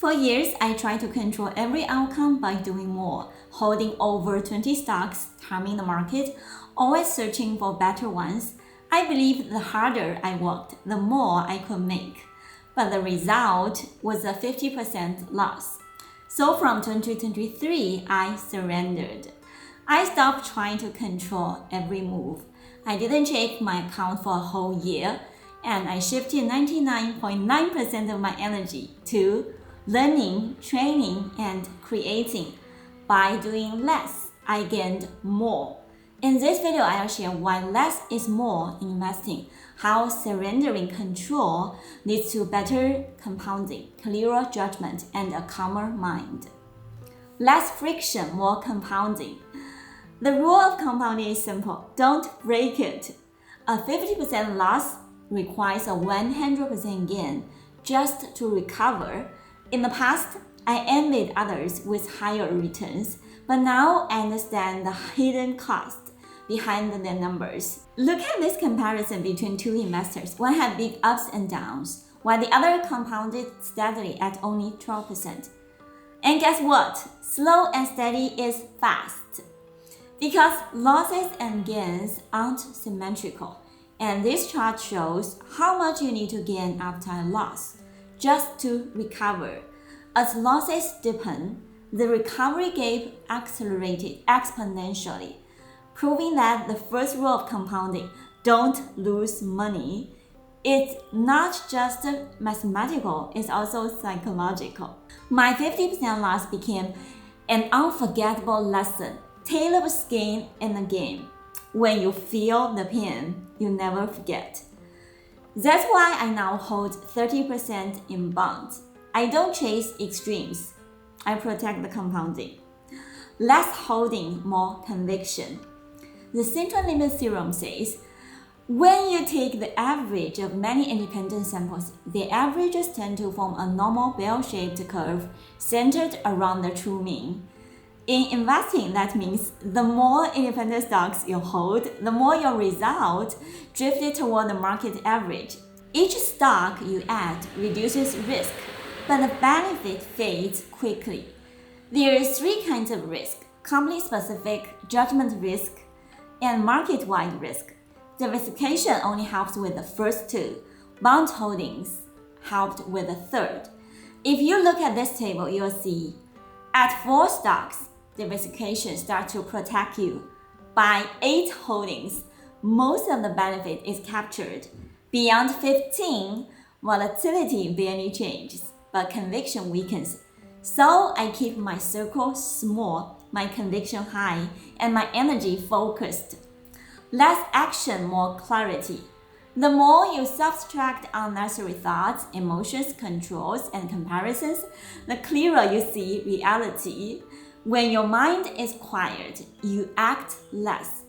For years, I tried to control every outcome by doing more, holding over 20 stocks, timing the market, always searching for better ones. I believed the harder I worked, the more I could make. But the result was a 50% loss. So from 2023, I surrendered. I stopped trying to control every move. I didn't check my account for a whole year, and I shifted 99.9% of my energy to learning, training, and creating. By doing less, I gained more. In this video, I'll share why less is more in investing, how surrendering control leads to better compounding, clearer judgment, and a calmer mind. Less friction, more compounding. The rule of compounding is simple. Don't break it. A 50% loss requires a 100% gain just to recover. In the past, I envied others with higher returns, but now I understand the hidden cost behind their numbers. Look at this comparison between two investors. One had big ups and downs, while the other compounded steadily at only 12%. And guess what? Slow and steady is fast. Because losses and gains aren't symmetrical, and this chart shows how much you need to gain after a loss just to recover. As losses deepen, the recovery gap accelerated exponentially, proving that the first rule of compounding, don't lose money, it's not just mathematical, it's also psychological. My 50% loss became an unforgettable lesson. Tailor skin in the game. When you feel the pain, you never forget. That's why I now hold 30% in bonds. I don't chase extremes. I protect the compounding. Less holding, more conviction. The central limit theorem says, when you take the average of many independent samples, the averages tend to form a normal bell-shaped curve centered around the true mean. In investing, that means the more independent stocks you hold, the more your result drifted toward the market average. Each stock you add reduces risk, but the benefit fades quickly. There are three kinds of risk: company-specific, judgment risk, and market-wide risk. Diversification only helps with the first two. Bond holdings helped with the third. If you look at this table, you'll see at 4 stocks, diversification starts to protect you. By 8 holdings, most of the benefit is captured. Beyond 15, volatility barely changes, but conviction weakens. So I keep my circle small, my conviction high, and my energy focused. Less action, more clarity. The more you subtract unnecessary thoughts, emotions, controls, and comparisons, the clearer you see reality. When your mind is quiet, you act less,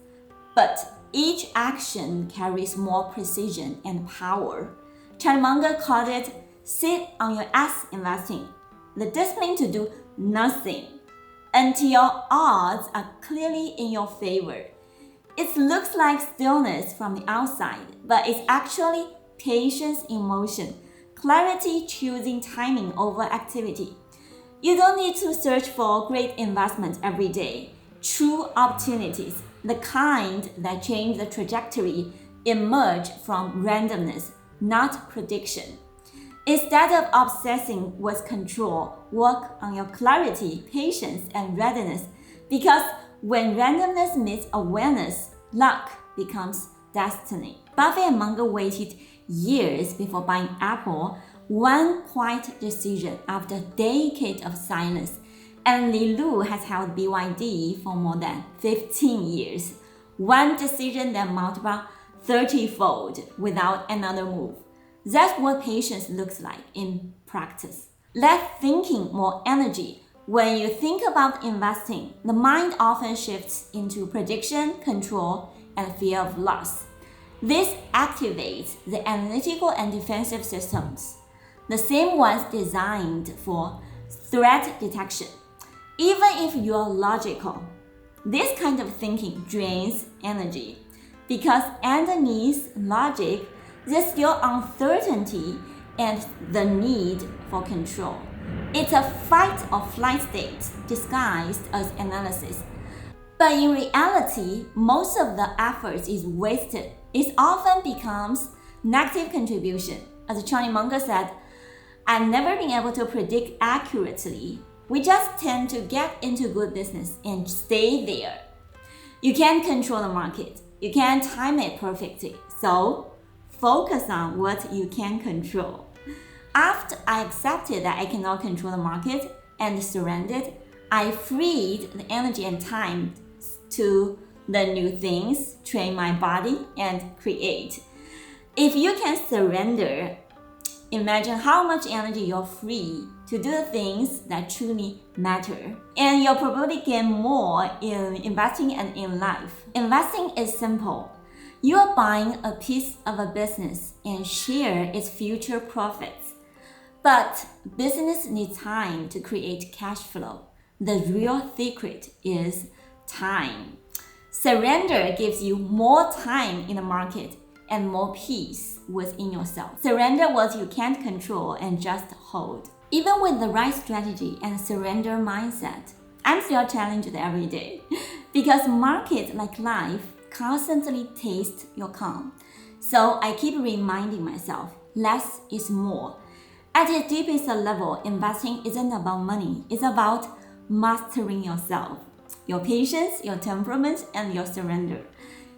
but each action carries more precision and power. Charlie Munger called it sit on your ass investing, the discipline to do nothing until odds are clearly in your favor. It looks like stillness from the outside, but it's actually patience in motion, clarity choosing timing over activity. You don't need to search for great investments every day. True opportunities, the kind that change the trajectory, emerge from randomness, not prediction. Instead of obsessing with control, work on your clarity, patience, and readiness, because when randomness meets awareness, luck becomes destiny. Buffett and Munger waited years before buying Apple, one quiet decision after a decade of silence, and Li Lu has held BYD for more than 15 years. One decision that multiplied 30-fold without another move. That's what patience looks like in practice. Less thinking, more energy. When you think about investing, the mind often shifts into prediction, control, and fear of loss. This activates the analytical and defensive systems, the same ones designed for threat detection. Even if you're logical, this kind of thinking drains energy because underneath logic, there's still uncertainty and the need for control. It's a fight or flight state disguised as analysis. But in reality, most of the effort is wasted. It often becomes negative contribution. As Charlie Munger said, I've never been able to predict accurately. We just tend to get into good business and stay there. You can't control the market. You can't time it perfectly. So focus on what you can control. After I accepted that I cannot control the market and surrendered, I freed the energy and time to the new things, train my body, and create. If you can surrender, imagine how much energy you're free to do the things that truly matter. And you'll probably gain more in investing and in life. Investing is simple. You are buying a piece of a business and share its future profits. But business needs time to create cash flow. The real secret is time. Surrender gives you more time in the market and more peace within yourself. Surrender what you can't control and just hold. Even with the right strategy and surrender mindset, I'm still challenged every day because market, like life, constantly tastes your calm. So I keep reminding myself, less is more. At its deepest level, investing isn't about money. It's about mastering yourself, your patience, your temperament, and your surrender.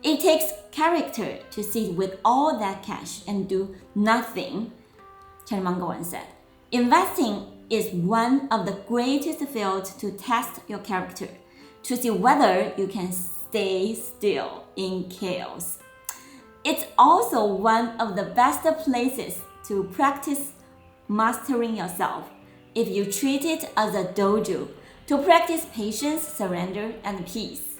It takes character to sit with all that cash and do nothing, Charlie Munger once said. Investing is one of the greatest fields to test your character, to see whether you can stay still in chaos. It's also one of the best places to practice mastering yourself if you treat it as a dojo to practice patience, surrender, and peace.